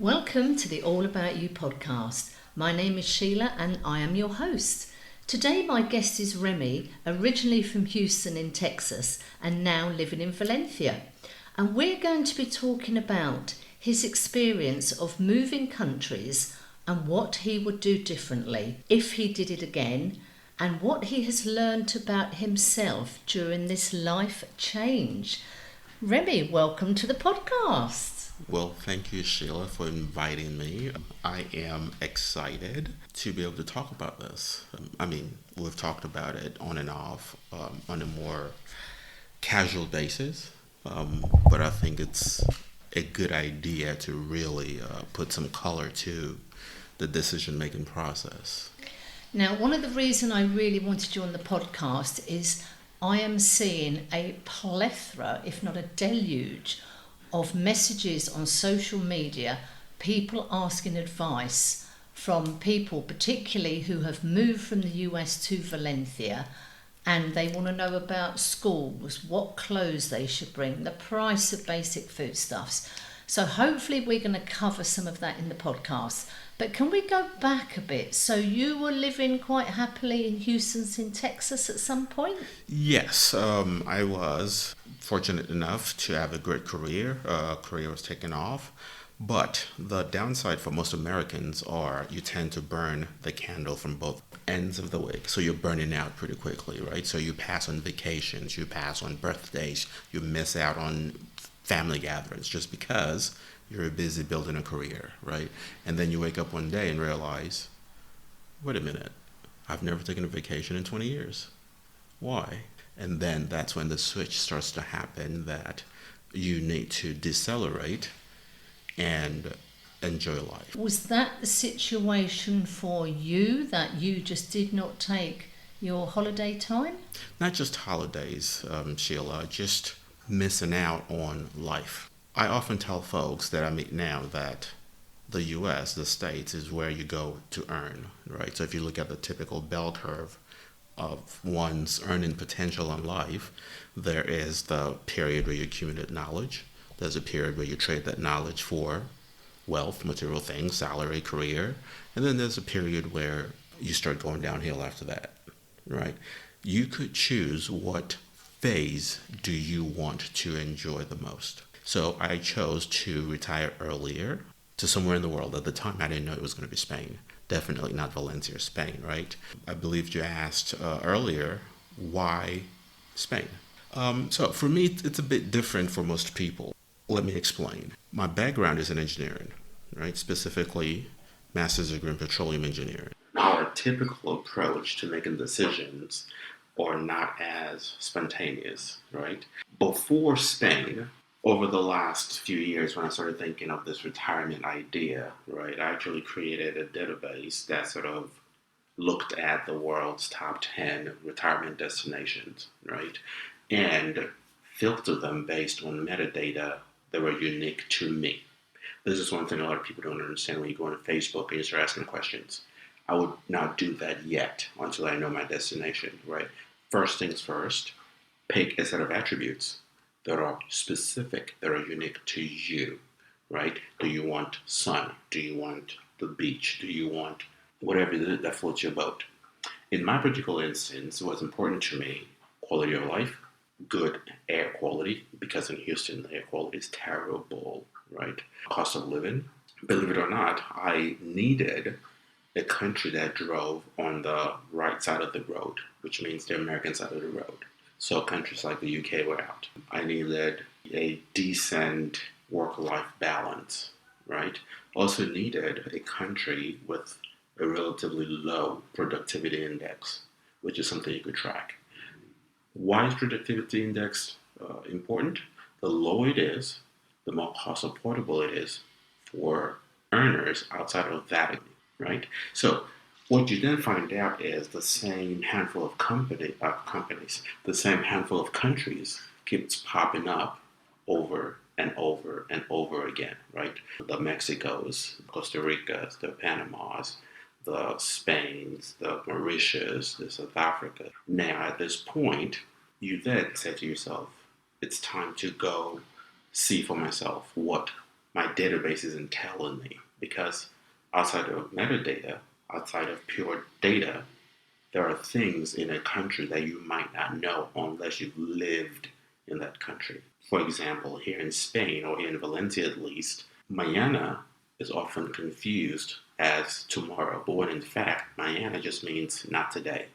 Welcome to the All About You podcast. My name is Sheila and I am your host. Today my guest is Remi, originally from Houston in Texas and now living in Valencia. And we're going to be talking about his experience of moving countries and what he would do differently if he did it again, and what he has learned about himself during this life change. Remi, welcome to the podcast. Well, thank you, Sheila, for inviting me. I am excited to be able to talk about this. We've talked about it on and off on a more casual basis, but I think it's a good idea to really put some color to the decision-making process. Now, one of the reasons I really wanted you on the podcast is I am seeing a plethora, if not a deluge, of messages on social media, people asking advice from people particularly who have moved from the US to Valencia, and they want to know about schools, what clothes they should bring, the price of basic foodstuffs. So hopefully we're going to cover some of that in the podcast. But can we go back a bit? So you were living quite happily in Houston in Texas at some point? Yes, I was fortunate enough to have a great career. Career was taken off. But the downside for most Americans are you tend to burn the candle from both ends of the wick. So you're burning out pretty quickly, right? So you pass on vacations, you pass on birthdays, you miss out on family gatherings just because you're busy building a career, right? And then you wake up one day and realize, wait a minute, I've never taken a vacation in 20 years. Why? And then that's when the switch starts to happen that you need to decelerate and enjoy life. Was that the situation for you, that you just did not take your holiday time? Not just holidays, Sheila, just missing out on life. I often tell folks that I meet now that the US, the States, is where you go to earn, right? So if you look at the typical bell curve of one's earning potential in life, there is the period where you accumulate knowledge. There's a period where you trade that knowledge for wealth, material things, salary, career. And then there's a period where you start going downhill after that, right? You could choose what phase do you want to enjoy the most. So I chose to retire earlier to somewhere in the world. At the time, I didn't know it was going to be Spain. Definitely not Valencia, Spain, right? I believe you asked earlier, why Spain? So for me, it's a bit different for most people. Let me explain. My background is in engineering, right? Specifically, master's degree in petroleum engineering. Our typical approach to making decisions are not as spontaneous, right? Before Spain, over the last few years, when I started thinking of this retirement idea, right, I actually created a database that sort of looked at the world's top 10 retirement destinations, right, and filtered them based on metadata that were unique to me. This is one thing a lot of people don't understand when you go on Facebook and you start asking questions. I would not do that yet until I know my destination, right? First things first, pick a set of attributes that are specific, that are unique to you, right? Do you want sun? Do you want the beach? Do you want whatever it is that floats your boat? In my particular instance, what's important to me, quality of life, good air quality, because in Houston, the air quality is terrible, right? Cost of living. Believe it or not, I needed a country that drove on the right side of the road, which means the American side of the road. So countries like the UK were out. I needed a decent work-life balance, right? Also needed a country with a relatively low productivity index, which is something you could track. Why is productivity index important? The lower it is, the more cost affordable it is for earners outside of that, right? So what you then find out is the same handful of companies, the same handful of countries keeps popping up over and over and over again, right? The Mexicos, Costa Ricas, the Panamas, the Spains, the Mauritius, the South Africa. Now, at this point, you then say to yourself, it's time to go see for myself what my database isn't telling me, because outside of metadata, outside of pure data, there are things in a country that you might not know unless you've lived in that country. For example, here in Spain, or here in Valencia at least, mañana is often confused as tomorrow, but when in fact, mañana just means not today,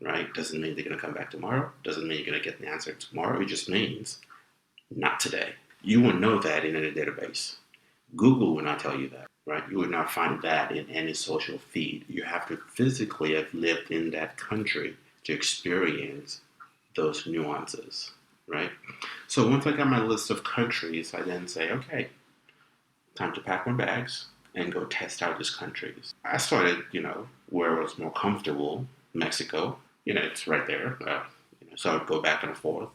right? Doesn't mean they're going to come back tomorrow, doesn't mean you're going to get an answer tomorrow, it just means not today. You won't know that in any database. Google will not tell you that, right? You would not find that in any social feed. You have to physically have lived in that country to experience those nuances, right? So once I got my list of countries, I then say, okay, time to pack my bags and go test out these countries. I started, where I was more comfortable, Mexico. It's right there. So I would go back and forth,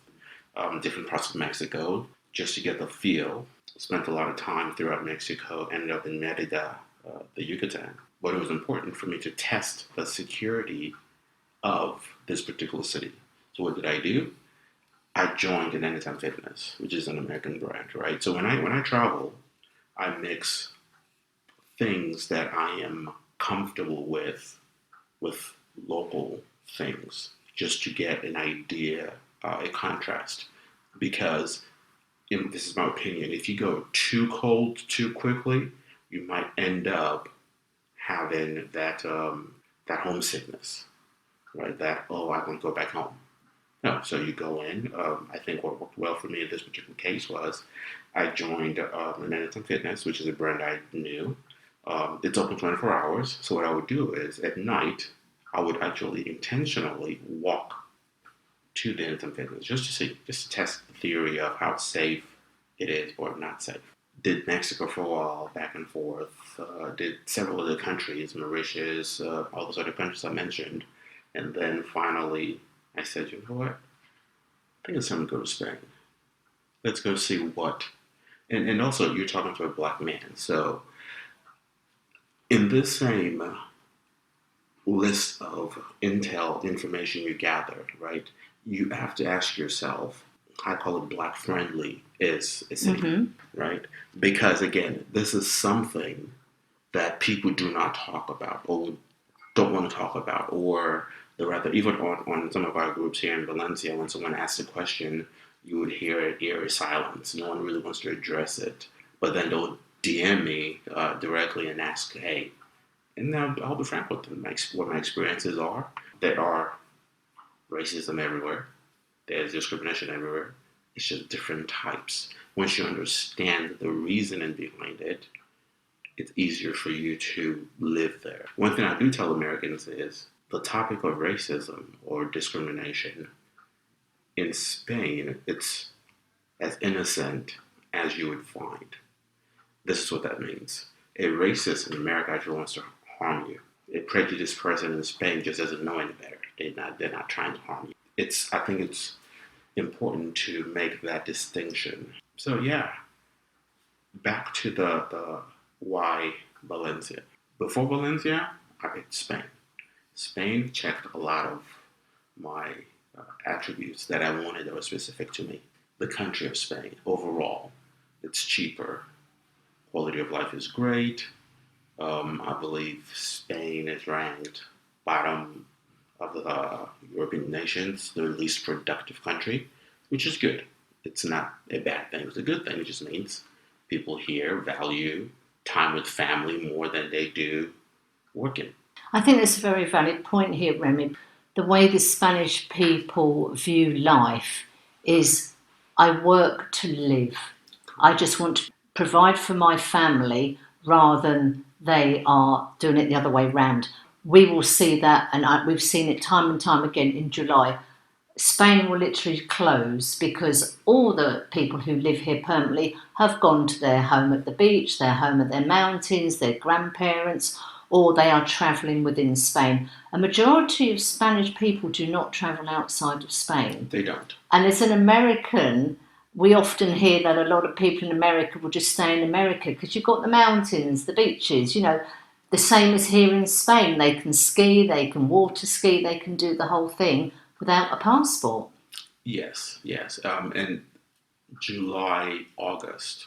different parts of Mexico, just to get the feel. Spent a lot of time throughout Mexico, ended up in Merida, the Yucatan. But it was important for me to test the security of this particular city. So what did I do? I joined an Anytime Fitness, which is an American brand, right? So when I travel, I mix things that I am comfortable with local things, just to get an idea, a contrast. Because, this is my opinion, if you go too cold too quickly, you might end up having that homesickness, right? That, oh, I want to go back home. No, so you go in. I think what worked well for me in this particular case was I joined Anytime Fitness, which is a brand I knew. It's open 24 hours. So what I would do is at night, I would actually intentionally walk to the Anytime Fitness just to test the theory of how safe it is or not safe. Did Mexico for a while, back and forth. Did several other countries, Mauritius, all those other countries I mentioned. And then finally, I said, you know what? I think it's time to go to Spain. Let's go see what. And also, you're talking to a black man. So, in this same list of intel information you gathered, right, you have to ask yourself, I call it black friendly is a city, right? Because again, this is something that people do not talk about or don't want to talk about, or rather, even on some of our groups here in Valencia, when someone asks a question, you would hear an eerie silence. No one really wants to address it. But then they'll DM me directly and ask, hey, and I'll be frank with them, what my experiences are. There are racism everywhere. There's discrimination everywhere. It's just different types. Once you understand the reasoning behind it, it's easier for you to live there. One thing I do tell Americans is the topic of racism or discrimination in Spain, it's as innocent as you would find. This is what that means. A racist in America actually wants to harm you. A prejudiced person in Spain just doesn't know any better. They're not trying to harm you. I think it's important to make that distinction. So yeah, back to the why Valencia. Before Valencia, I picked Spain. Spain checked a lot of my attributes that I wanted that were specific to me. The country of Spain, overall, it's cheaper. Quality of life is great. I believe Spain is ranked bottom of the European nations, the least productive country, which is good. It's not a bad thing. It's a good thing. It just means people here value time with family more than they do working. I think that's a very valid point here, Remi. The way the Spanish people view life is, I work to live. I just want to provide for my family rather than they are doing it the other way round. We will see that, and we've seen it time and time again in July. Spain will literally close because all the people who live here permanently have gone to their home at the beach, their home at their mountains, their grandparents, or they are travelling within Spain. A majority of Spanish people do not travel outside of Spain. They don't. And as an American, we often hear that a lot of people in America will just stay in America because you've got the mountains, the beaches, the same as here in Spain. They can ski, they can water ski, they can do the whole thing without a passport. Yes. And July, August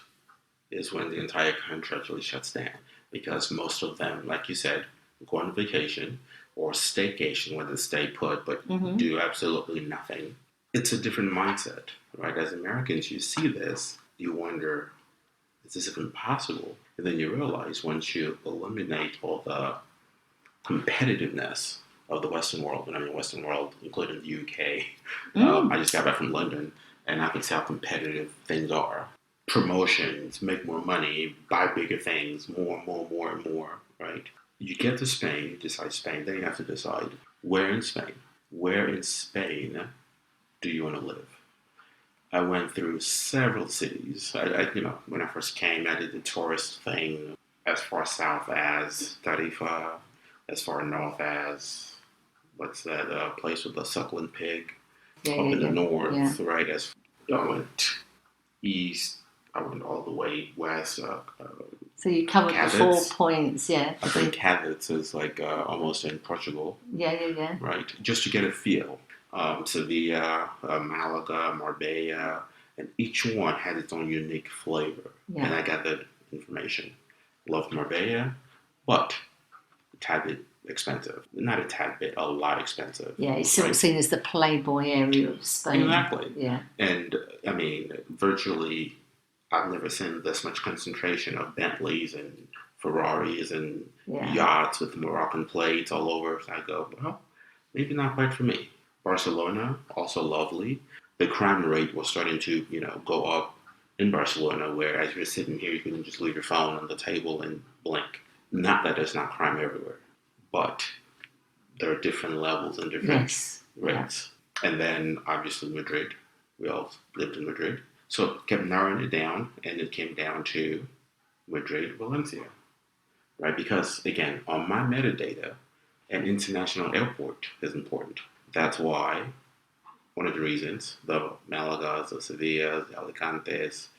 is when the entire country actually shuts down because most of them, like you said, go on vacation or staycation where they stay put but do absolutely nothing. It's a different mindset, right? As Americans, you see this, you wonder, is this even possible? And then you realize once you eliminate all the competitiveness of the Western world, and I mean Western world, including the UK. I just got back from London, and I can see how competitive things are. Promotions, make more money, buy bigger things, more, and more, right? You get to Spain, you decide Spain, then you have to decide where in Spain. Where in Spain do you want to live? I went through several cities. When I first came, I did the tourist thing as far south as Tarifa, as far north as what's that place with the suckling pig up in the north, right? As I went east, I went all the way west. So you covered the 4 points, yeah. I think Cadiz is like almost in Portugal. Yeah. Right, just to get a feel. Sevilla, Malaga, Marbella, and each one had its own unique flavor. Yeah. And I got that information. Loved Marbella, but a tad bit expensive. Not a tad bit, a lot expensive. Yeah, it's sort of seen as the playboy area of Spain. Exactly. Yeah. And I mean, virtually, I've never seen this much concentration of Bentleys and Ferraris and yachts with Moroccan plates all over. So I go, well, maybe not quite for me. Barcelona, also lovely. The crime rate was starting to, go up in Barcelona, where as you're sitting here, you can just leave your phone on the table and blink. Not that there's not crime everywhere, but there are different levels and different rates. Yeah. And then, obviously, Madrid. We all lived in Madrid. So it kept narrowing it down, and it came down to Madrid, Valencia, right? Because, again, on my metadata, an international airport is important. That's why, one of the reasons, the Malagas, the Sevillas, the Alicantes,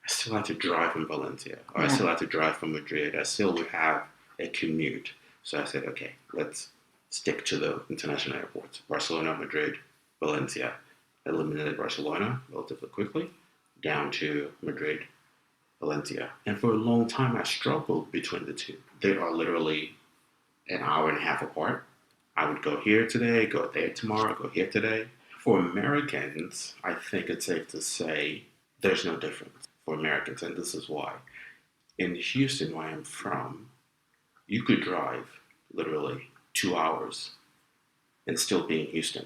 I still had to drive from Valencia, or I still had to drive from Madrid. I still would have a commute. So I said, okay, let's stick to the international airports. Barcelona, Madrid, Valencia. Eliminated Barcelona relatively quickly, down to Madrid, Valencia. And for a long time, I struggled between the two. They are literally an hour and a half apart. I would go here today, go there tomorrow, go here today. For Americans, I think it's safe to say there's no difference for Americans, and this is why. In Houston, where I'm from, you could drive literally 2 hours and still be in Houston.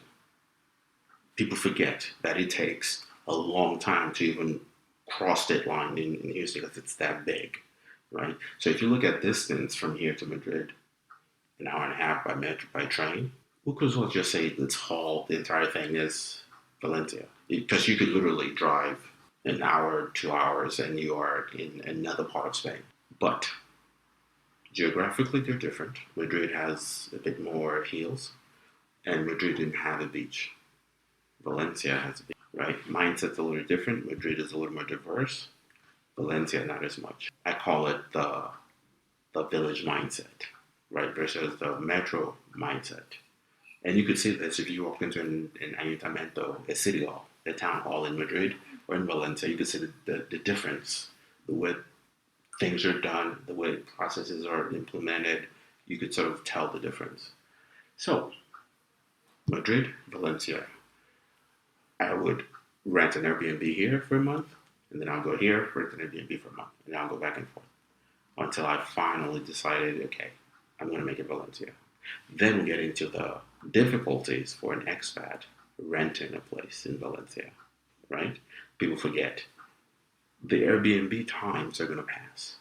People forget that it takes a long time to even cross that line in Houston because it's that big, right? So if you look at distance from here to Madrid, an hour and a half by train, we could as well just say the entire thing is Valencia. Because you could literally drive an hour, 2 hours, and you are in another part of Spain. But geographically, they're different. Madrid has a bit more hills, and Madrid didn't have a beach. Valencia has a beach, right? Mindset's a little different. Madrid is a little more diverse. Valencia, not as much. I call it the village mindset, right, versus the metro mindset. And you could see this if you walk into an ayuntamiento, a city hall, a town hall in Madrid or in Valencia. You could see the difference, the way things are done, the way processes are implemented. You could sort of tell the difference. So, Madrid, Valencia. I would rent an Airbnb here for a month, and then I'll go here, rent an Airbnb for a month, and then I'll go back and forth until I finally decided, okay, I'm going to make it Valencia. Then we get into the difficulties for an expat renting a place in Valencia, right? People forget. The Airbnb times are going to pass,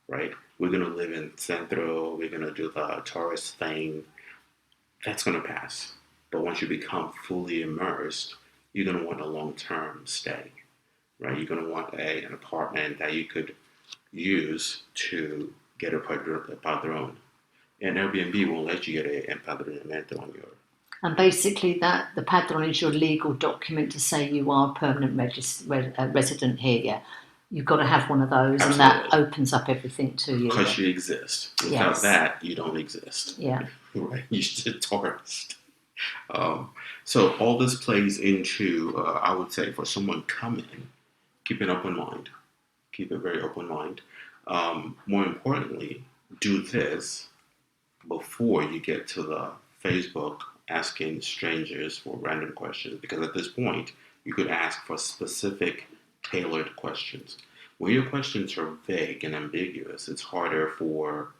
right? We're going to live in Centro, we're going to do the tourist thing. That's going to pass. But once you become fully immersed, you're going to want a long-term stay, right? You're going to want an apartment that you could use to get a padrón. And Airbnb won't let you get a empadronamiento on your... And basically the padrón is your legal document to say you are a permanent resident here, yeah? You've got to have one of those. Absolutely. And that opens up everything to you. Because you exist. Without that, you don't exist. Yeah. Right? You're just a tourist. So all this plays into, I would say, for someone coming, keep an open mind, Keep a very open mind. More importantly, do this before you get to the Facebook asking strangers for random questions, because at this point, you could ask for specific, tailored questions. When your questions are vague and ambiguous, it's harder for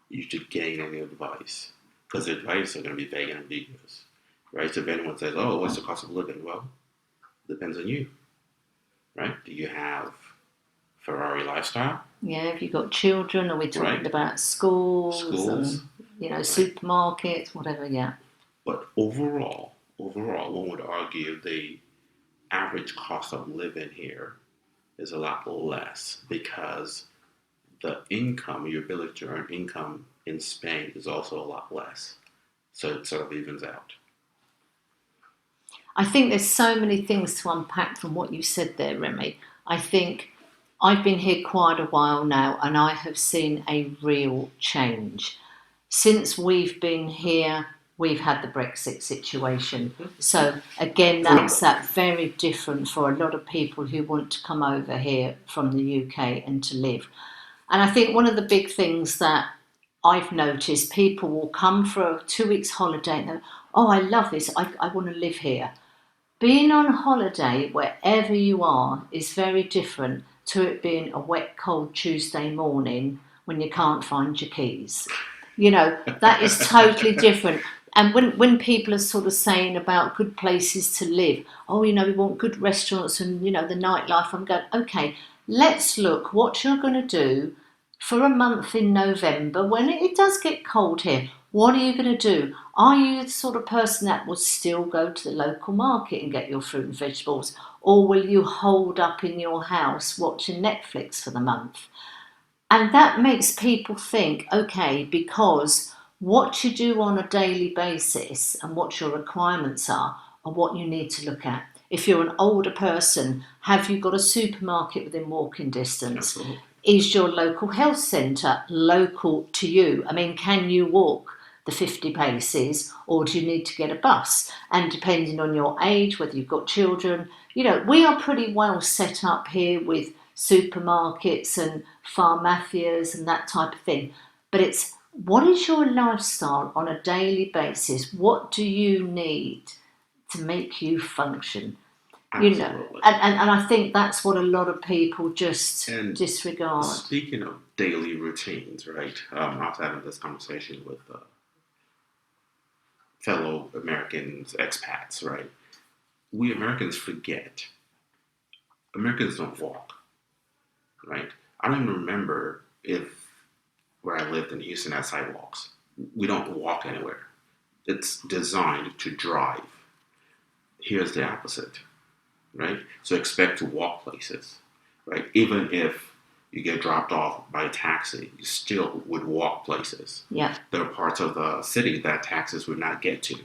you to gain any advice, because the advice are going to be vague and ambiguous, right? So if anyone says, "Oh, what's the cost of living?" Well, depends on you, right? Do you have Ferrari lifestyle? Yeah, have you got children? Are we talking Right. about schools Schools, and, you know, right? supermarkets, whatever, yeah. But overall, one would argue the average cost of living here is a lot less because the income, your ability to earn income in Spain is also a lot less. So it sort of evens out. I think there's so many things to unpack from what you said there, Remi. I think I've been here quite a while now and I have seen a real change. Since we've been here, we've had the Brexit situation. So, again, that's that very different for a lot of people who want to come over here from the UK and to live. And I think one of the big things that I've noticed, people will come for a 2 weeks holiday and they're, oh, I love this, I want to live here. Being on holiday, wherever you are, is very different to it being a wet, cold Tuesday morning when you can't find your keys. You know, that is totally different. And when people are sort of saying about good places to live, oh, you know, we want good restaurants and, you know, the nightlife, I'm going, okay, let's look what you're going to do for a month in November when it does get cold here. What are you going to do? Are you the sort of person that will still go to the local market and get your fruit and vegetables? Or will you hold up in your house watching Netflix for the month? And that makes people think, okay, because what you do on a daily basis and what your requirements are what you need to look at. If you're an older person, have you got a supermarket within walking distance? Absolutely. Is your local health centre local to you? I mean, can you walk the 50 paces or do you need to get a bus? And depending on your age, whether you've got children, you know, we are pretty well set up here with supermarkets and pharmacias and that type of thing. But it's what is your lifestyle on a daily basis? What do you need to make you function? You know, Absolutely. and I think that's what a lot of people just And disregard. speaking of daily routines, right? I was having this conversation with fellow Americans, expats, right? We Americans forget. Americans don't walk, right? I don't even remember if where I lived in Houston had sidewalks. We don't walk anywhere. It's designed to drive. Here's the opposite, right? So expect to walk places, right? Even if you get dropped off by a taxi, you still would walk places. Yeah. There are parts of the city that taxis would not get to,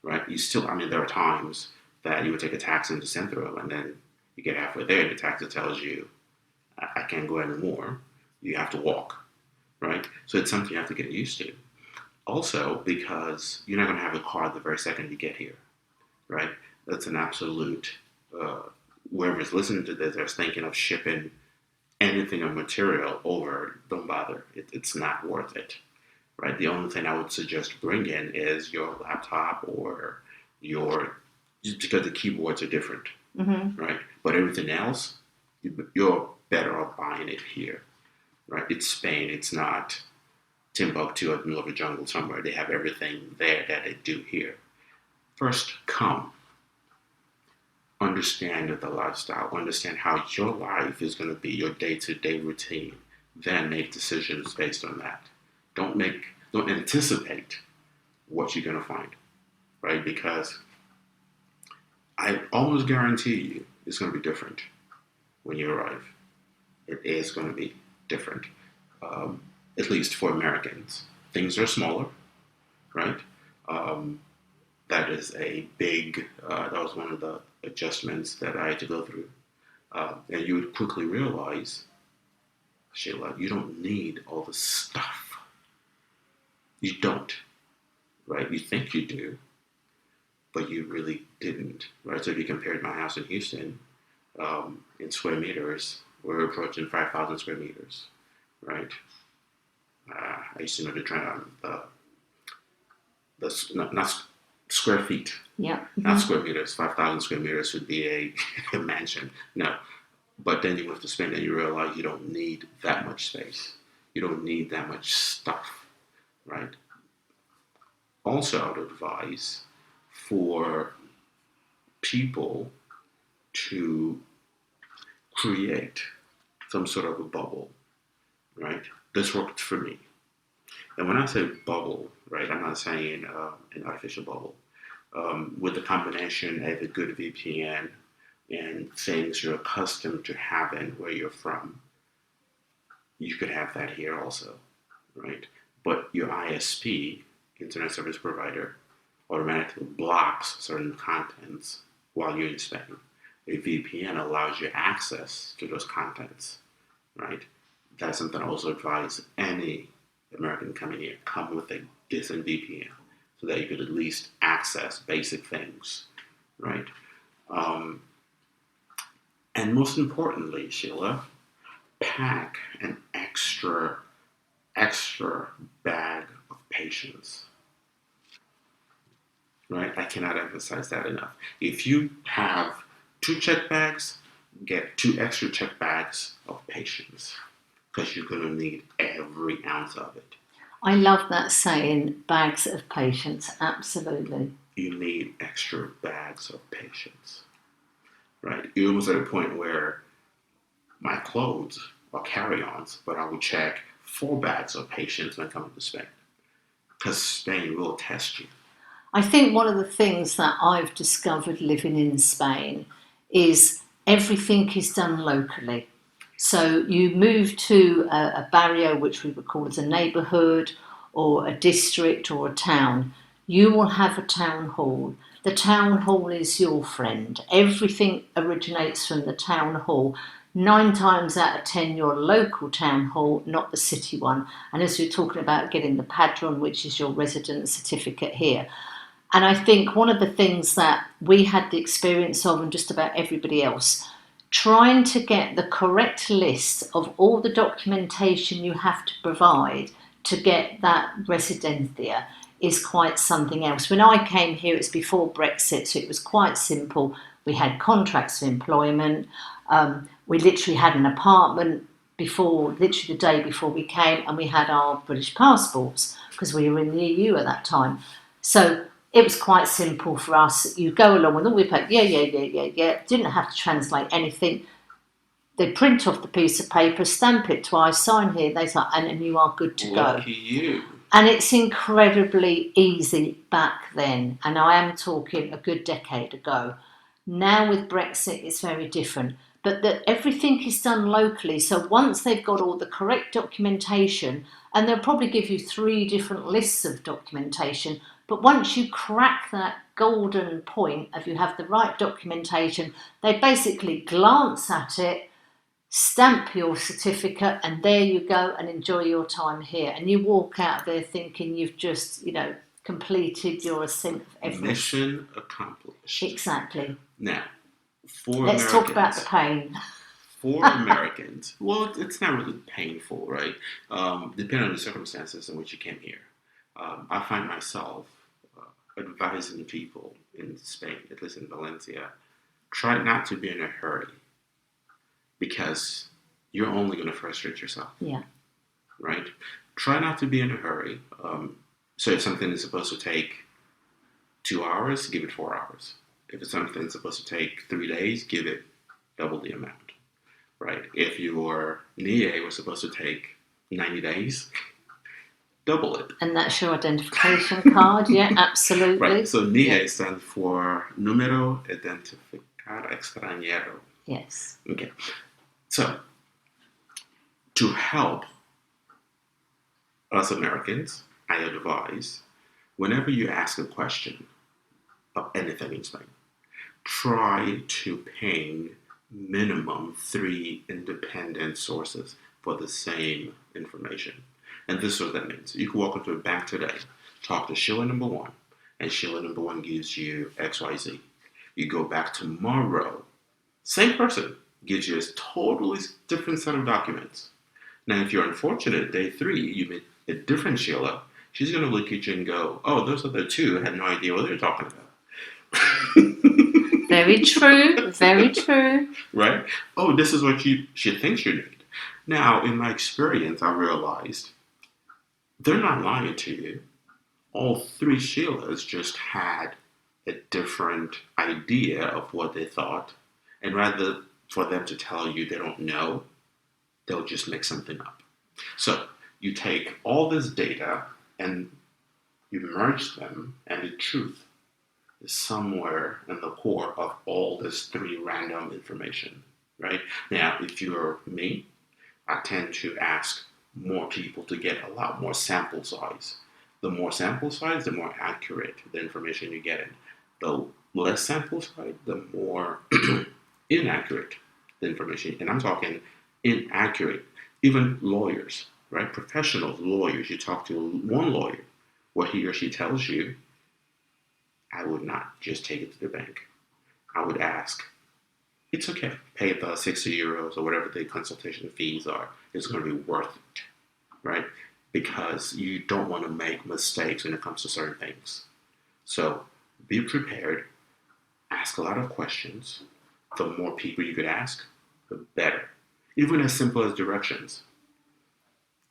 right? You still, I mean, there are times that you would take a taxi into Central and then you get halfway there and the taxi tells you, I can't go anymore. You have to walk, right? So it's something you have to get used to. Also, because you're not going to have a car the very second you get here, right? That's an absolute, whoever's listening to this is thinking of shipping anything of material over, don't bother. It's not worth it, right? The only thing I would suggest bringing is your laptop or your, just because the keyboards are different, right? But everything else, you're better off buying it here, right? It's Spain. It's not Timbuktu in the middle of a jungle somewhere. They have everything there that they do here. First, come. Understand the lifestyle. Understand how your life is going to be, your day-to-day routine. Then make decisions based on that. Don't anticipate what you're going to find, right? Because I almost guarantee you it's going to be different when you arrive. It is going to be different, at least for Americans. Things are smaller, right? That is a big, that was one of the adjustments that I had to go through. And you would quickly realize, Sheila, you don't need all the stuff. You don't, right? You think you do, but you really didn't, right? So if you compared my house in Houston in square meters. We're approaching 5,000 square meters, right? I used to know the trend, not square feet, Yeah. not square meters. 5,000 square meters would be a mansion. No, but then you have to spend and you realize you don't need that much space. You don't need that much stuff, right? Also, I would advise for people to create some sort of a bubble, right? This worked for me. And when I say bubble, right, I'm not saying an artificial bubble. With the combination of a good VPN and things you're accustomed to having where you're from, you could have that here also, right? But your ISP, Internet Service Provider, automatically blocks certain contents while you're in Spain. A VPN allows you access to those contents, right? That's something I also advise any American coming here, come with a decent VPN so that you could at least access basic things, right? And most importantly, Sheila, pack an extra bag of patience, right? I cannot emphasize that enough. If you have 2 check bags, get 2 extra check bags of patience because you're going to need every ounce of it. I love that saying, bags of patience, absolutely. You need extra bags of patience, right? It was at a point where my clothes are carry-ons, but I would check 4 bags of patience when coming to Spain because Spain will test you. I think one of the things that I've discovered living in Spain is everything is done locally. So you move to a barrio, which we would call as a neighbourhood or a district or a town, you will have a town hall. The town hall is your friend. Everything originates from the town hall. 9 times out of 10, your local town hall, not the city one. And as we're talking about getting the padron, which is your resident certificate here. And I think one of the things that we had the experience of, and just about everybody else, trying to get the correct list of all the documentation you have to provide to get that residencia is quite something else. When I came here, it's before Brexit, so it was quite simple. We had contracts of employment. We literally had an apartment literally the day before we came, and we had our British passports because we were in the EU at that time. So it was quite simple for us. You go along with all we paid, yeah. Didn't have to translate anything. They print off the piece of paper, stamp it twice, sign here, they say, and then you are good to go. Lucky you. And it's incredibly easy back then. And I am talking a good decade ago. Now with Brexit, it's very different. But that everything is done locally. So once they've got all the correct documentation, and they'll probably give you 3 different lists of documentation, but once you crack that golden point of you have the right documentation, they basically glance at it, stamp your certificate, and there you go, and enjoy your time here. And you walk out there thinking you've just, completed your ascent of Everest. Mission accomplished. Exactly. Now, Let's talk about the pain. For Americans, well, it's not really painful, right? Depending on the circumstances in which you came here. I find myself advising people in Spain, at least in Valencia, try not to be in a hurry because you're only going to frustrate yourself. Yeah. Right? Try not to be in a hurry. So if something is supposed to take 2 hours, give it 4 hours. If it's something that's supposed to take 3 days, give it double the amount. Right? If your NIE was supposed to take 90 days, double it. And that's your identification card, yeah, absolutely. Right, so NIE stands for Número Identificado Extranjero. Yes. Okay, so to help us Americans, I advise whenever you ask a question of anything in Spain, try to ping minimum 3 independent sources for the same information. And this is what that means. You can walk into a bank today, talk to Sheila number 1, and Sheila number 1 gives you XYZ. You go back tomorrow, Same person gives you a totally different set of documents. Now, if you're unfortunate, day 3, you meet a different Sheila. She's going to look at you and go, oh, those other two had no idea what they're talking about. Very true, very true. Right? Oh, this is what she thinks you need. Now, in my experience, I realized they're not lying to you. All 3 Sheilas just had a different idea of what they thought. And rather for them to tell you they don't know, they'll just make something up. So you take all this data and you merge them, and the truth is somewhere in the core of all this 3 random information, right? Now, if you're me, I tend to ask more people to get a lot more sample size. The more sample size, the more accurate the information you get in. The less sample size, the more inaccurate the information. And I'm talking inaccurate. Even lawyers, right? Professionals, lawyers. You talk to one lawyer, what he or she tells you, I would not just take it to the bank. I would ask, it's okay, pay the €60 or whatever the consultation fees are. It's going to be worth it, right? Because you don't want to make mistakes when it comes to certain things. So be prepared, ask a lot of questions. The more people you could ask, the better. Even as simple as directions.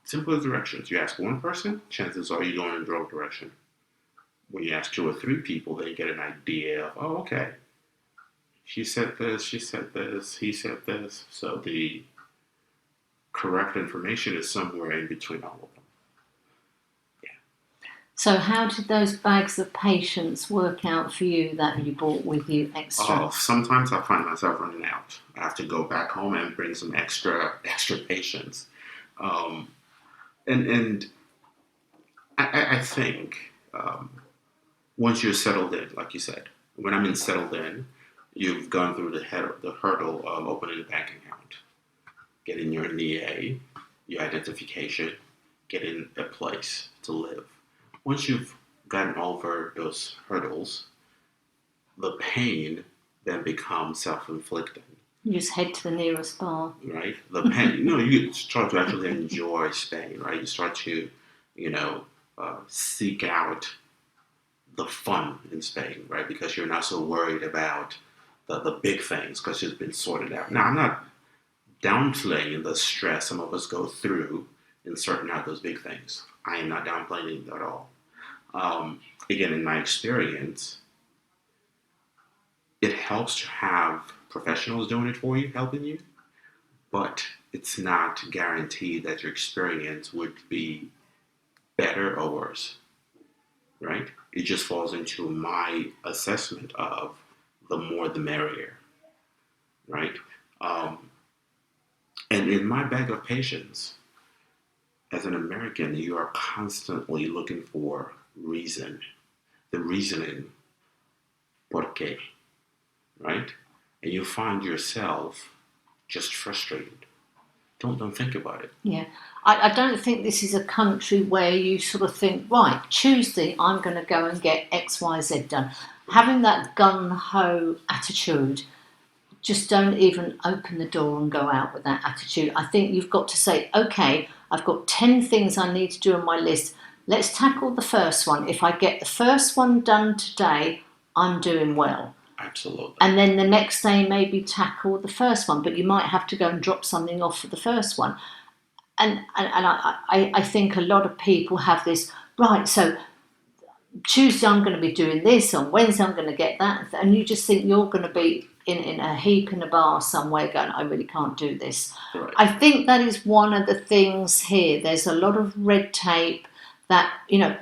Simple as directions. You ask one person, chances are you're going in the wrong direction. When you ask 2 or 3 people, then you get an idea of, oh, okay, she said this, he said this. So the correct information is somewhere in between all of them. Yeah. So how did those bags of patience work out for you that you brought with you extra? Sometimes I find myself running out. I have to go back home and bring some extra patience. And I think once you're settled in, like you said, when I mean settled in, you've gone through the hurdle of opening a bank account, getting your NDA, your identification, getting a place to live. Once you've gotten over those hurdles, the pain then becomes self-inflicted. You just head to the nearest bar. Right? The pain, you start to actually enjoy Spain, right? You start to, seek out the fun in Spain, right? Because you're not so worried about the big things because it's been sorted out. Now, I'm not downplaying the stress some of us go through in sorting out those big things. I am not downplaying it at all. Again, in my experience, it helps to have professionals doing it for you, helping you, but it's not guaranteed that your experience would be better or worse, right? It just falls into my assessment of the more the merrier, right? And in my bag of patience, as an American, you are constantly looking for reason, the reasoning, por qué, right? And you find yourself just frustrated. Don't think about it. Yeah. I don't think this is a country where you sort of think, right, Tuesday I'm going to go and get X, Y, Z done. Having that gung-ho attitude, just don't even open the door and go out with that attitude. I think you've got to say, okay, I've got 10 things I need to do on my list. Let's tackle the first one. If I get the first one done today, I'm doing well. Absolutely. And then the next day maybe tackle the first one, but you might have to go and drop something off for the first one. And I think a lot of people have this, right, so Tuesday I'm going to be doing this, on Wednesday I'm going to get that, and you just think you're going to be in a heap in a bar somewhere going, I really can't do this. Right. I think that is one of the things here. There's a lot of red tape that,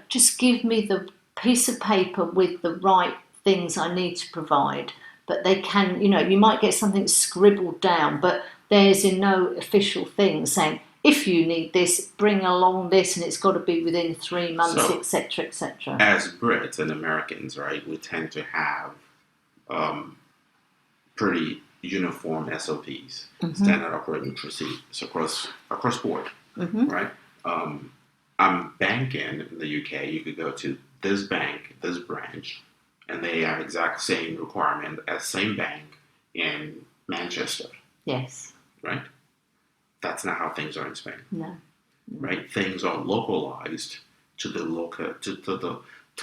just give me the piece of paper with the right things I need to provide. But they can, you might get something scribbled down, but there's no official thing saying, if you need this, bring along this, and it's got to be within 3 months, etc., etc. As Brits and Americans, right, we tend to have pretty uniform SOPs, standard operating procedures across board, right? I'm banking in the UK. You could go to this bank, this branch, and they have exact same requirement as same bank in Manchester, Yes. right? That's not how things are in Spain, No. right? Things are localized to the local to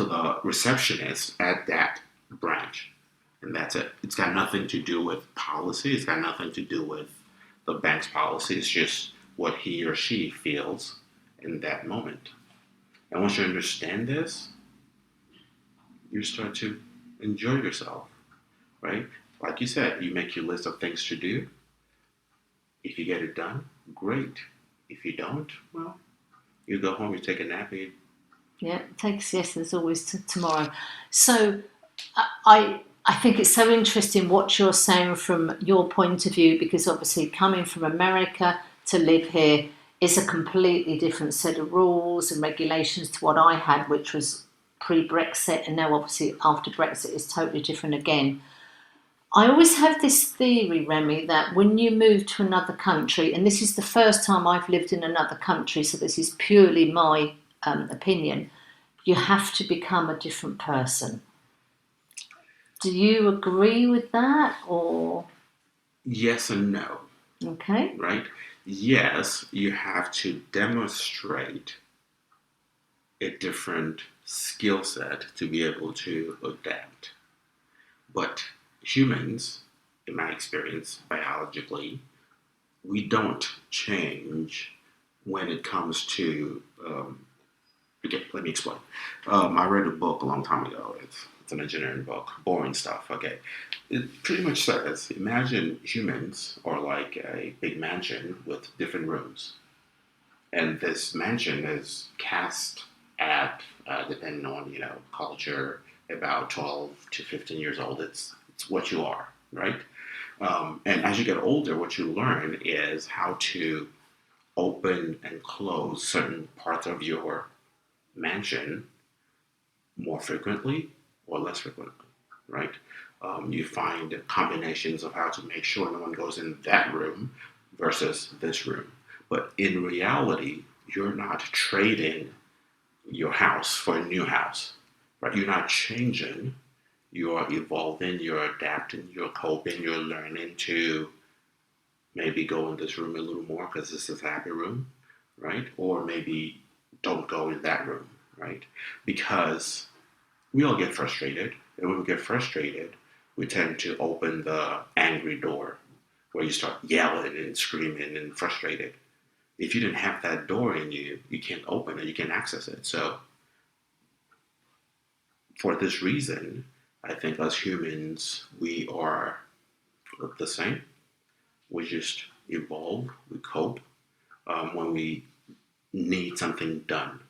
the receptionist at that branch, and that's it. It's got nothing to do with policy. It's got nothing to do with the bank's policy. It's just what he or she feels in that moment. And once you understand this, you start to enjoy yourself, right? Like you said, you make your list of things to do. If you get it done, great. If you don't, well, you go home, you take a nap, and Yeah, take a siesta. There's always tomorrow. So I think it's so interesting what you're saying from your point of view, because obviously coming from America to live here is a completely different set of rules and regulations to what I had, which was pre-Brexit, and now obviously after Brexit is totally different again. I always have this theory, Remi, that when you move to another country, and this is the first time I've lived in another country, so this is purely my opinion, you have to become a different person. Do you agree with that, or yes and no, okay? right? Yes, you have to demonstrate a different skill set to be able to adapt. But humans, in my experience, biologically, we don't change when it comes to. Okay, let me explain. I read a book a long time ago. It's an engineering book, boring stuff. Okay, it pretty much says imagine humans are like a big mansion with different rooms, and this mansion is cast at depending on culture about 12 to 15 years old. It's what you are, right? And as you get older, what you learn is how to open and close certain parts of your mansion more frequently or less frequently, right? You find combinations of how to make sure no one goes in that room versus this room. But in reality, you're not trading your house for a new house, right? You're not changing. You're evolving, you're adapting, you're coping, you're learning to maybe go in this room a little more because this is a happy room, right? Or maybe don't go in that room, right? Because we all get frustrated. And when we get frustrated, we tend to open the angry door where you start yelling and screaming and frustrated. If you didn't have that door in you, you can't open it, you can't access it. So, for this reason, I think as humans, we are the same. We just evolve, we cope when we need something done,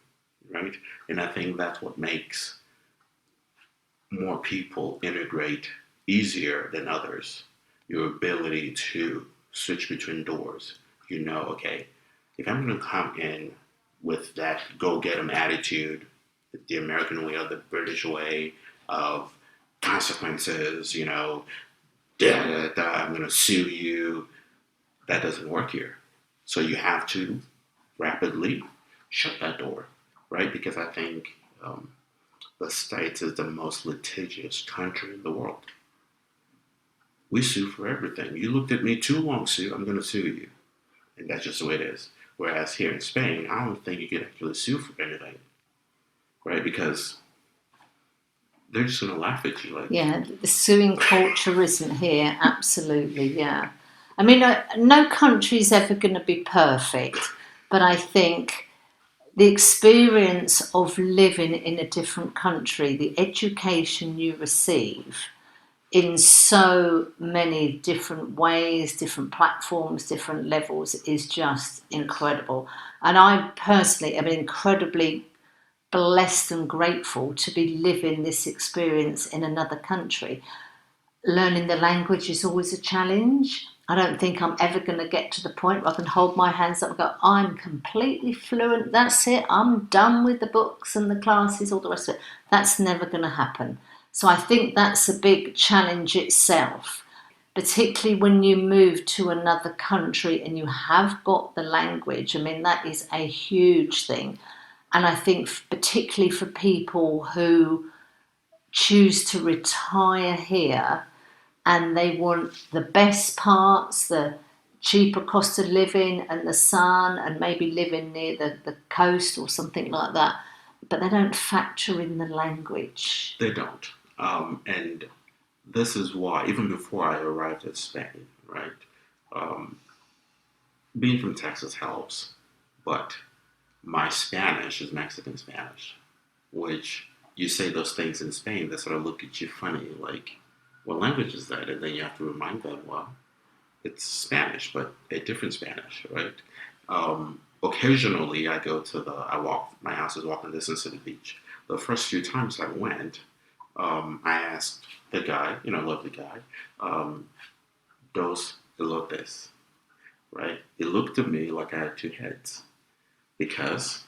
right? And I think that's what makes more people integrate easier than others. Your ability to switch between doors. You know, okay, if I'm going to come in with that go get 'em attitude, the American way or the British way of consequences, I'm going to sue you, that doesn't work here. So you have to rapidly shut that door, right? Because I think the States is the most litigious country in the world. We sue for everything. You looked at me too long, Sue, I'm going to sue you. And that's just the way it is. Whereas here in Spain, I don't think you can actually sue for anything, right? Because they're just going to laugh at you. Like, Yeah, the suing culture isn't here. Absolutely, yeah. I mean, no country's ever going to be perfect, but I think the experience of living in a different country, the education you receive in so many different ways, different platforms, different levels is just incredible. And I personally am incredibly blessed and grateful to be living this experience in another country. Learning the language is always a challenge. I don't think I'm ever going to get to the point where I can hold my hands up and go, I'm completely fluent, that's it, I'm done with the books and the classes, all the rest of it. That's never going to happen. So I think that's a big challenge itself, particularly when you move to another country and you have got the language. I mean, that is a huge thing. And I think particularly for people who choose to retire here, and they want the best parts, the cheaper cost of living and the sun, and maybe living near the coast or something like that. But they don't factor in the language. They don't. And this is why, even before I arrived at Spain, right? Um, being from Texas helps, but my Spanish is Mexican Spanish, which you say those things in Spain, they sort of look at you funny, like, what language is that? And then you have to remind them, well, it's Spanish, but a different Spanish, right? Occasionally, my house is walking distance to the beach. The first few times I went, I asked the guy, lovely guy, dos elotes, right? It looked to me like I had two heads because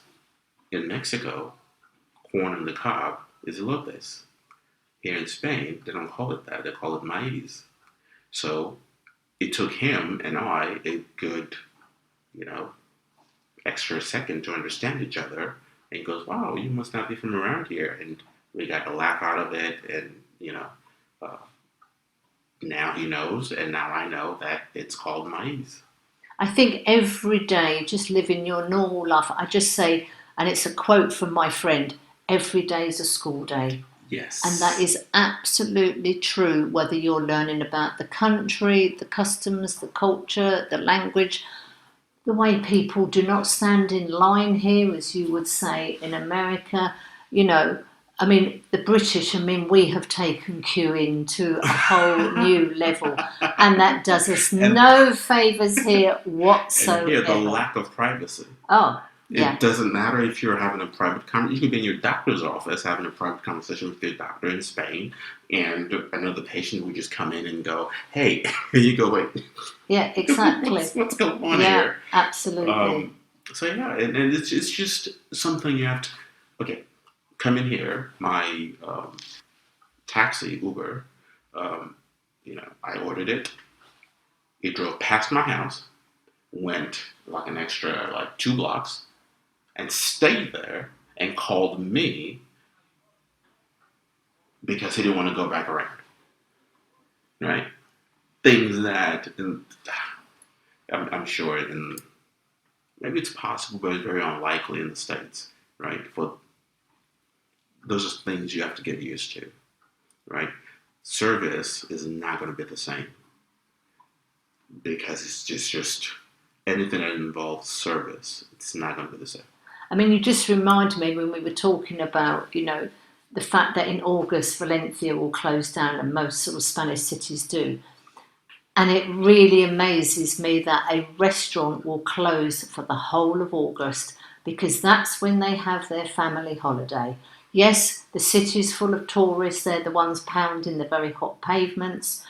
in Mexico, corn on the cob is elotes. Here in Spain, they don't call it that. They call it maize. So it took him and I a good, extra second to understand each other. And he goes, wow, you must not be from around here. And we got a laugh out of it. And, uh, now he knows. And now I know that it's called maize. I think every day, just living your normal life, I just say, and it's a quote from my friend, every day is a school day. Yes. And that is absolutely true, whether you're learning about the country, the customs, the culture, the language, the way people do not stand in line here, as you would say in America. The British, we have taken queuing to a whole new level, and that does us no favours here whatsoever. And here, the lack of privacy. Oh, yeah. It doesn't matter if you're having a private conversation. You can be in your doctor's office having a private conversation with your doctor in Spain, and another patient would just come in and go, hey, here you go, wait. Yeah, exactly. what's going on here? Yeah, absolutely. And it's just something you have to, okay, come in here, my taxi, Uber, I ordered it. It drove past my house, went like an extra 2 blocks, and stayed there and called me because he didn't want to go back around. Right? Things that I'm sure maybe it's possible, but it's very unlikely in the States, right? Those are things you have to get used to, right? Service is not going to be the same because it's just anything that involves service, it's not going to be the same. You just remind me when we were talking about, the fact that in August Valencia will close down, and most sort of Spanish cities do. And it really amazes me that a restaurant will close for the whole of August because that's when they have their family holiday. Yes, the city's full of tourists. They're the ones pounding the very hot pavements.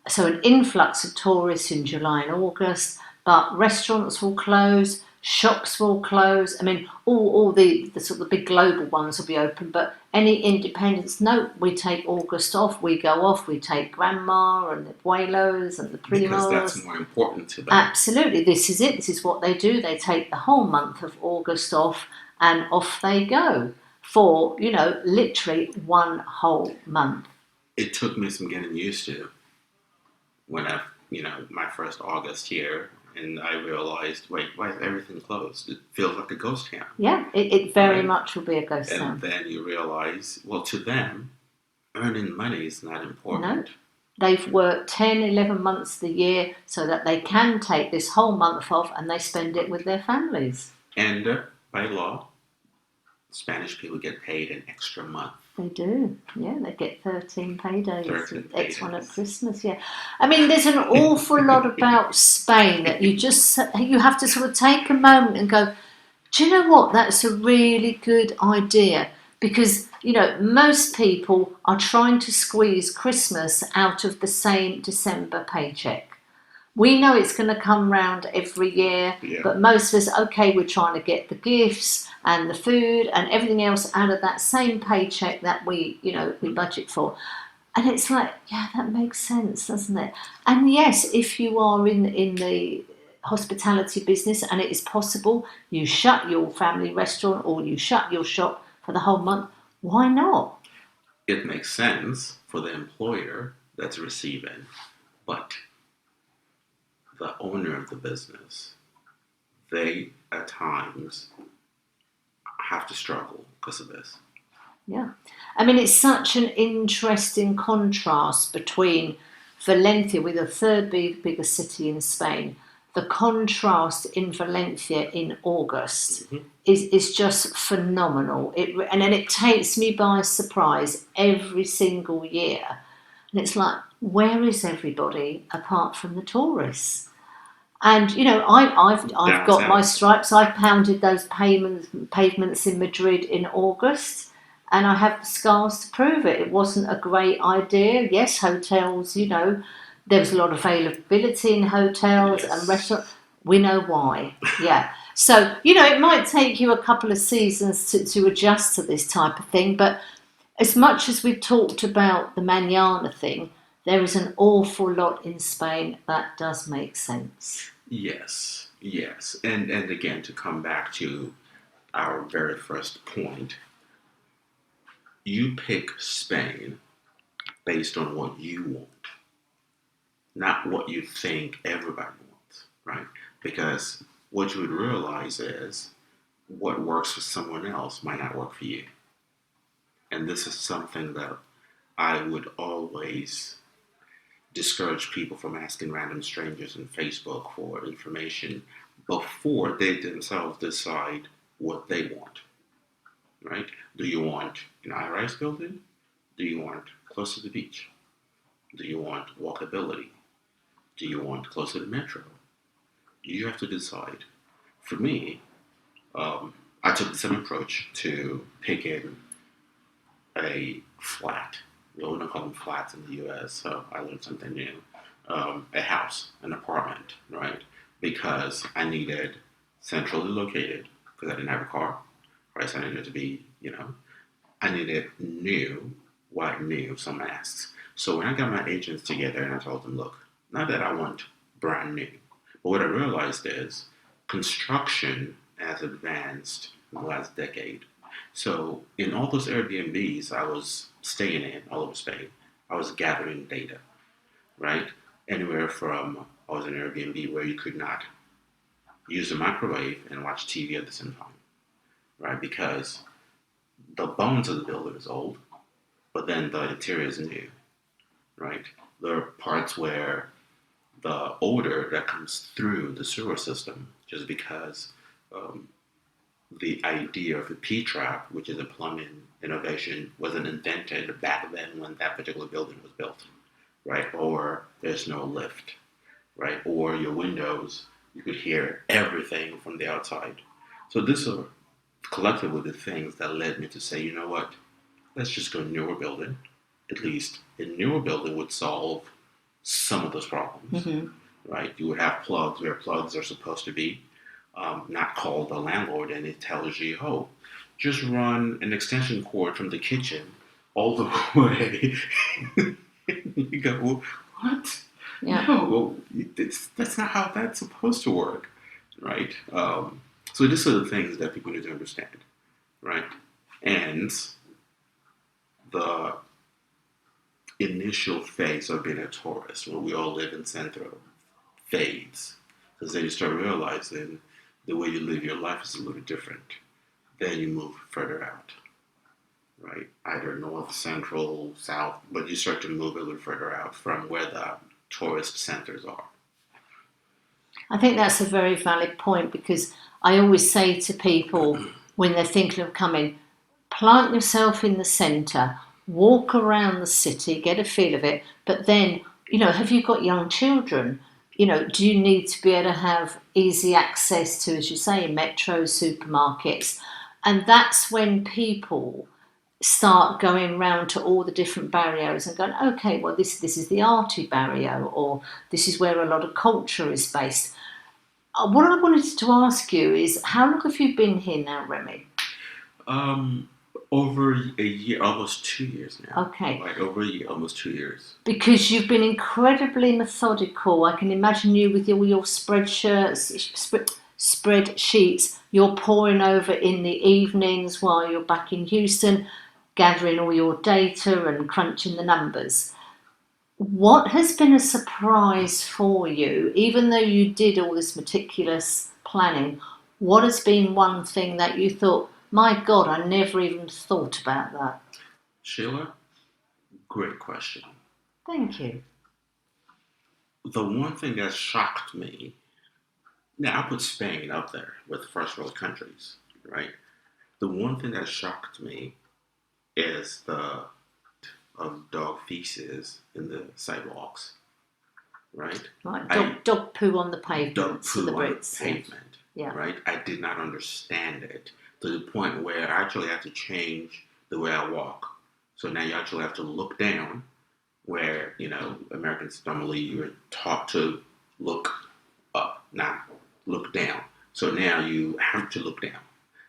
So an influx of tourists in July and August, but restaurants will close, shops will close. All the sort of big global ones will be open, but any independents, no, we take August off, we go off, we take grandma and the abuelos and the primos. Because that's more important to them. Absolutely, this is it. This is what they do. They take the whole month of August off and off they go for, literally one whole month. It took me some getting used to when my first August here, and I realized, wait, why is everything closed? It feels like a ghost town. Yeah, it very much will be a ghost town. And then you realize, well, to them, earning money is not important. No. They've worked 10, 11 months of the year so that they can take this whole month off and they spend it with their families. And by law, Spanish people get paid an extra month. They do, yeah. They get 13 paydays. 13 Next one at Christmas, yeah. There's an awful lot about Spain that you have to sort of take a moment and go, do you know what? That's a really good idea. Because, most people are trying to squeeze Christmas out of the same December paycheck. We know it's going to come round every year, but most of us, okay, we're trying to get the gifts and the food and everything else out of that same paycheck that we budget for. And it's like, yeah, that makes sense, doesn't it? And yes, if you are in the hospitality business and it is possible, you shut your family restaurant or you shut your shop for the whole month, why not? It makes sense for the employer that's receiving, but the owner of the business, they at times have to struggle because of this. Yeah. I mean, it's such an interesting contrast between Valencia, with the third biggest city in Spain. The contrast in Valencia in August is just phenomenal. And then it takes me by surprise every single year. And it's like, where is everybody apart from the tourists? And I've got my stripes. I've pounded those pavements in Madrid in August, and I have the scars to prove it. It wasn't a great idea. Yes, hotels. There was a lot of availability in hotels and restaurants. We know why. Yeah. So it might take you a couple of seasons to adjust to this type of thing. But as much as we've talked about the manana thing, there is an awful lot in Spain that does make sense. Yes. And again, to come back to our very first point, you pick Spain based on what you want, not what you think everybody wants, right? Because what you would realize is what works for someone else might not work for you. And this is something that I would always discourage people from asking random strangers on Facebook for information before they themselves decide what they want, right? Do you want an high-rise building? Do you want close to the beach? Do you want walkability? Do you want close to the metro? You have to decide. For me, I took the same approach to picking a flat. We don't call them flats in the U.S., so I learned something new. A house, an apartment, right? Because I needed centrally located, because I didn't have a car, right? So I needed to be, I needed new, white new, some asks. So when I got my agents together and I told them, look, not that I want brand new, but what I realized is construction has advanced in the last decade. So in all those Airbnbs I was staying in all over Spain, I was gathering data, right? Anywhere from, I was in an Airbnb where you could not use a microwave and watch TV at the same time, right? Because the bones of the building is old, but then the interior is new, right? There are parts where the odor that comes through the sewer system, just because the idea of a P-trap, which is a plumbing innovation, wasn't invented back then when that particular building was built, right? Or there's no lift, right? Or your windows, you could hear everything from the outside. So this are collectively the things that led me to say, you know what, let's just go newer building. At least a newer building would solve some of those problems, right? You would have plugs where plugs are supposed to be. Not call the landlord and it tells you, oh, just run an extension cord from the kitchen all the way. You go, well, what? Yeah. No, that's not how that's supposed to work, right? So these are the things that people need to understand, right? And the initial phase of being a tourist, when we all live in Centro, fades. Because then you start realizing the way you live your life is a little different. Then you move further out, right? Either north, central, south, but you start to move a little further out from where the tourist centers are. I think that's a very valid point, because I always say to people when they're thinking of coming, plant yourself in the centre, walk around the city, get a feel of it, but then, have you got young children? Do you need to be able to have easy access to, as you say, metro, supermarkets? And that's when people start going round to all the different barrios and going, okay, well, this is the arty barrio, or this is where a lot of culture is based. What I wanted to ask you is, how long have you been here now, Remi? Over a year, almost 2 years now. Okay. Right, over a year, almost 2 years. Because you've been incredibly methodical. I can imagine you with all your spreadsheets. You're poring over in the evenings while you're back in Houston, gathering all your data and crunching the numbers. What has been a surprise for you, even though you did all this meticulous planning? What has been one thing that you thought, my God, I never even thought about that? Sheila, great question. Thank you. The one thing that shocked me, now I put Spain up there with first world countries, right? The one thing that shocked me is the of dog feces in the sidewalks, right? Right, I dog poo on the dog pavement for the poo on the Brits. pavement, Yeah. right? I did not understand it to the point where I actually had to change the way I walk. So now you actually have to look down, where Americans normally you're taught to look up, not look down. So now you have to look down,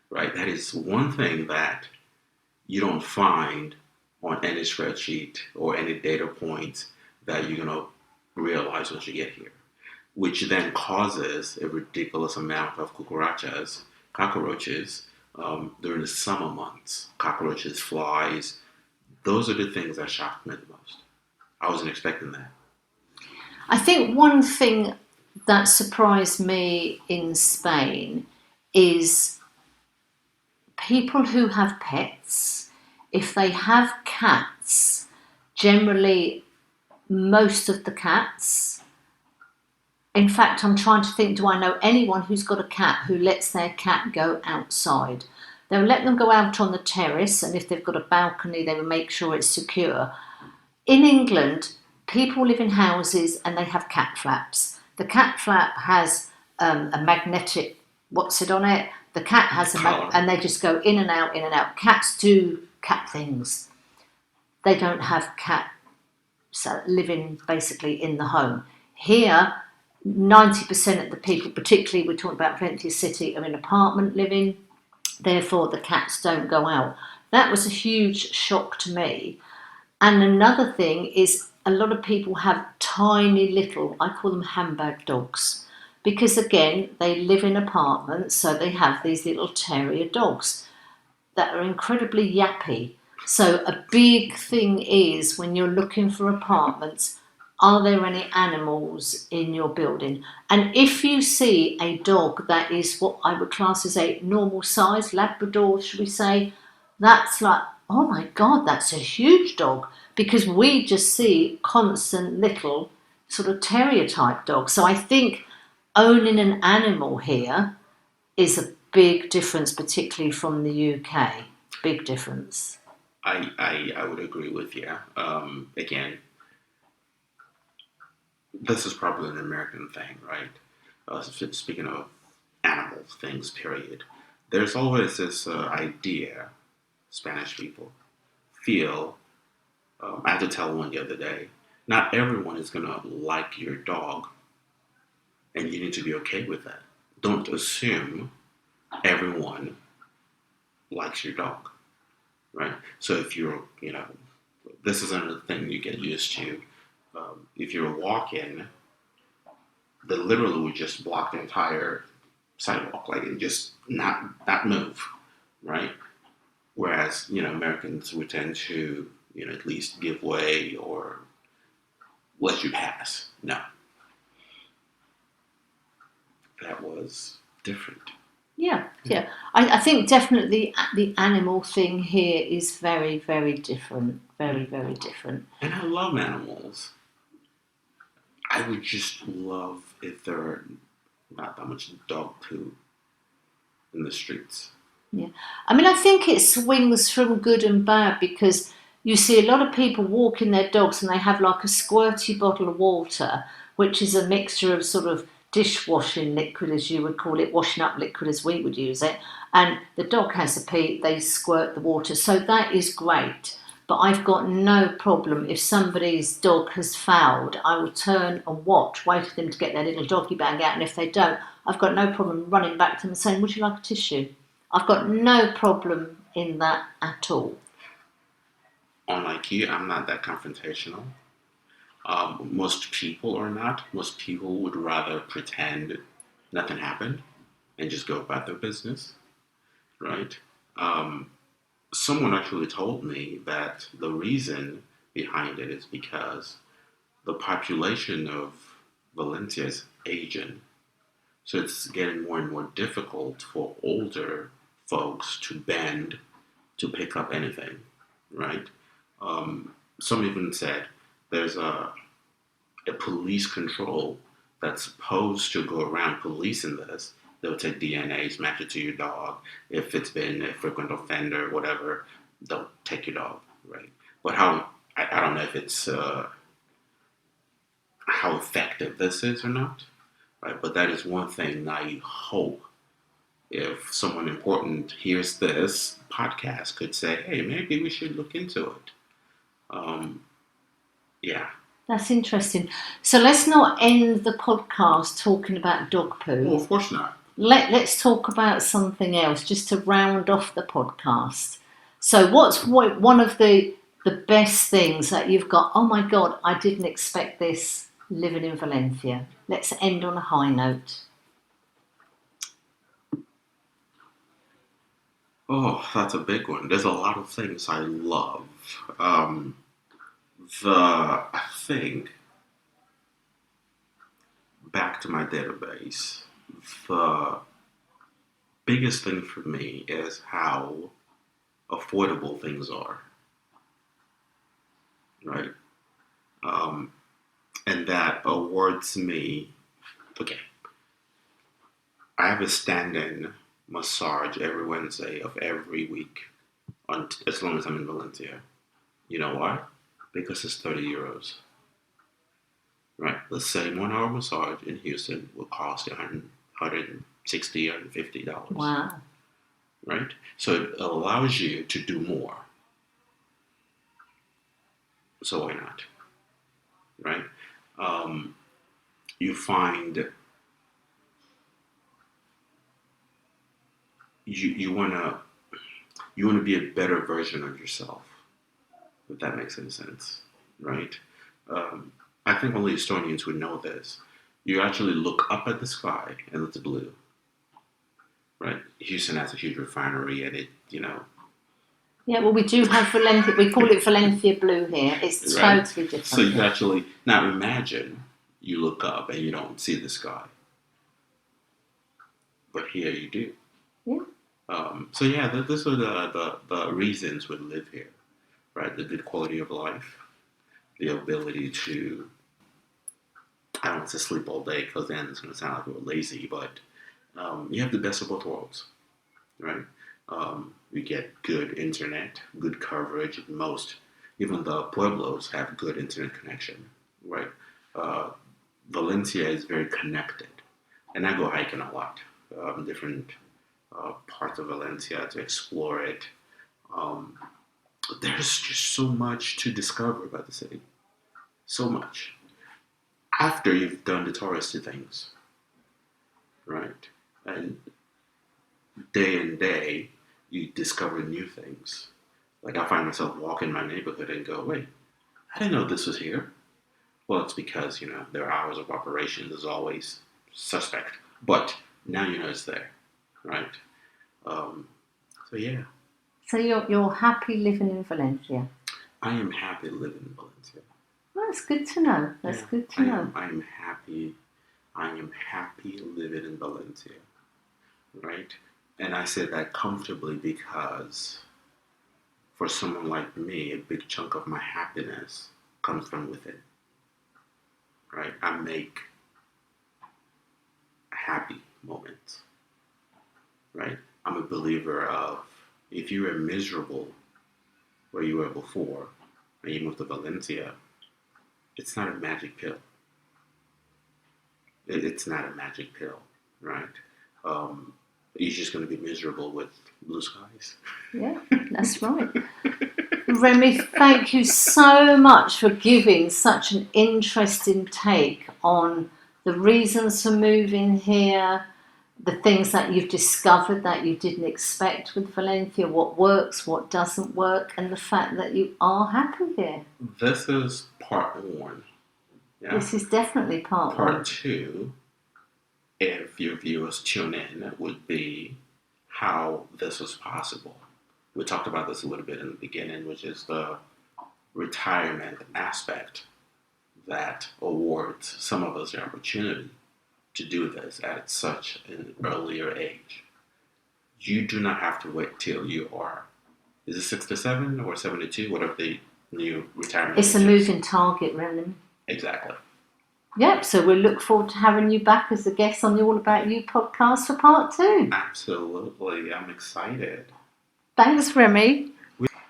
right? That is one thing that you don't find on any spreadsheet or any data points that you're going to realize once you get here, which then causes a ridiculous amount of cockroaches during the summer months. Cockroaches, flies, those are the things that shocked me the most. I wasn't expecting that. I think one thing that surprised me in Spain is people who have pets, if they have cats, generally most of the cats, in fact, I'm trying to think, do I know anyone who's got a cat who lets their cat go outside? They'll let them go out on the terrace, and if they've got a balcony, they will make sure it's secure. In England, people live in houses and they have cat flaps. The cat flap has a magnetic, what's it on it? The cat has and they just go in and out, in and out. Cats do cat things. They don't have cats living basically in the home. Here, 90% of the people, particularly we're talking about Valencia City, are in apartment living. Therefore, the cats don't go out. That was a huge shock to me. And another thing is a lot of people have tiny little, I call them handbag dogs, because again, they live in apartments, so they have these little terrier dogs that are incredibly yappy. So a big thing is when you're looking for apartments, are there any animals in your building? And if you see a dog that is what I would class as a normal size, Labrador, should we say, that's like, oh my God, that's a huge dog. Because we just see constant little sort of terrier type dogs. So I think owning an animal here is a big difference, particularly from the UK. Big difference. I would agree with you. Again, this is probably an American thing, right? Speaking of animal things, period. There's always this idea Spanish people feel. I had to tell one the other day. Not everyone is gonna like your dog, and you need to be okay with that. Don't assume everyone likes your dog, right? So if you're, this is another thing you get used to. If you're walking, they literally would just block the entire sidewalk, like and just not move, right? Whereas Americans would tend to at least give way or let you pass. No, that was different. Yeah. I think definitely the animal thing here is very, very different. Very, very different. And I love animals. I would just love if there are not that much dog poo in the streets. Yeah. I mean, I think it swings from good and bad because you see a lot of people walking their dogs and they have like a squirty bottle of water, which is a mixture of sort of dishwashing liquid, as you would call it, washing up liquid as we would use it. And the dog has a pee, they squirt the water. So that is great. But I've got no problem if somebody's dog has fouled. I will turn and watch, wait for them to get their little doggy bag out. And if they don't, I've got no problem running back to them and saying, would you like a tissue? I've got no problem in that at all. Unlike you, I'm not that confrontational. Most people are not. Most people would rather pretend nothing happened and just go about their business, right? Someone actually told me that the reason behind it is because the population of Valencia is aging. So it's getting more and more difficult for older folks to bend to pick up anything, right? Some even said there's a police control that's supposed to go around policing this. They'll take DNAs, match it to your dog. If it's been a frequent offender, whatever, they'll take your dog, right? But I don't know if it's how effective this is or not, right? But that is one thing I hope if someone important hears this podcast could say, hey, maybe we should look into it. Yeah. That's interesting. So let's not end the podcast talking about dog poo. Well, of course not. Let's talk about something else just to round off the podcast. So what's one of the best things that you've got? Oh my God, I didn't expect this living in Valencia. Let's end on a high note. Oh, that's a big one. There's a lot of things I love. I think, back to my database, the biggest thing for me is how affordable things are, right? And that awards me, okay, I have a stand-in massage every Wednesday of every week, as long as I'm in Valencia. You know why? Because it's €30. Right? The same 1 hour massage in Houston will cost you $160, $150. Wow. Right? So it allows you to do more. So why not? Right? You find you wanna be a better version of yourself, if that makes any sense, right? I think only Estonians would know this. You actually look up at the sky and it's blue, right? Houston has a huge refinery and it, Yeah, well, we do have Valencia. We call it Valencia blue here. It's right? totally different. So you actually, now imagine you look up and you don't see the sky. But here you do. Yeah. So yeah, these are the reasons we live here, right? The good quality of life, the ability to, I don't want to sleep all day because then it's going to sound like we're lazy, but you have the best of both worlds, right? We get good internet, good coverage. Even the pueblos have good internet connection, right? Valencia is very connected, and I go hiking a lot, different parts of Valencia to explore it. There's just so much to discover about the city, so much. After you've done the touristy things, right? And day in day, you discover new things. Like I find myself walking my neighborhood and go, wait, I didn't know this was here. Well, it's because, their hours of operation is always suspect. But now you know it's there, right? So yeah. So you're happy living in Valencia? I am happy living in Valencia. Well, that's good to know. That's good to know. I am happy living in Valencia, right? And I say that comfortably because for someone like me, a big chunk of my happiness comes from within, right? I make happy moments, right? I'm a believer of if you were miserable where you were before and you moved to Valencia, it's not a magic pill. It's not a magic pill, right? You're just going to be miserable with blue skies. Yeah, that's right. Remi, thank you so much for giving such an interesting take on the reasons for moving here, the things that you've discovered that you didn't expect with Valencia, what works, what doesn't work, and the fact that you are happy here. This is part one. Yeah? This is definitely part one. Part two, if your viewers tune in, would be how this was possible. We talked about this a little bit in the beginning, which is the retirement aspect, that awards some of us the opportunity to do this at such an earlier age. You do not have to wait till you are, is it 67 or 72, whatever the new retirement It's age a is. moving target, really. Exactly. Yep, so we look forward to having you back as a guest on the All About You podcast for part 2. Absolutely. I'm excited. Thanks, Remi.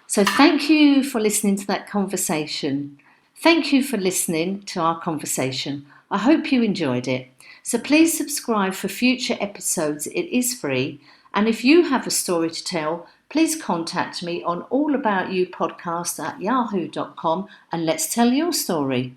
So thank you for listening to that conversation. Thank you for listening to our conversation. I hope you enjoyed it. So please subscribe for future episodes. It is free. And if you have a story to tell, please contact me on allaboutyoupodcast@yahoo.com and let's tell your story.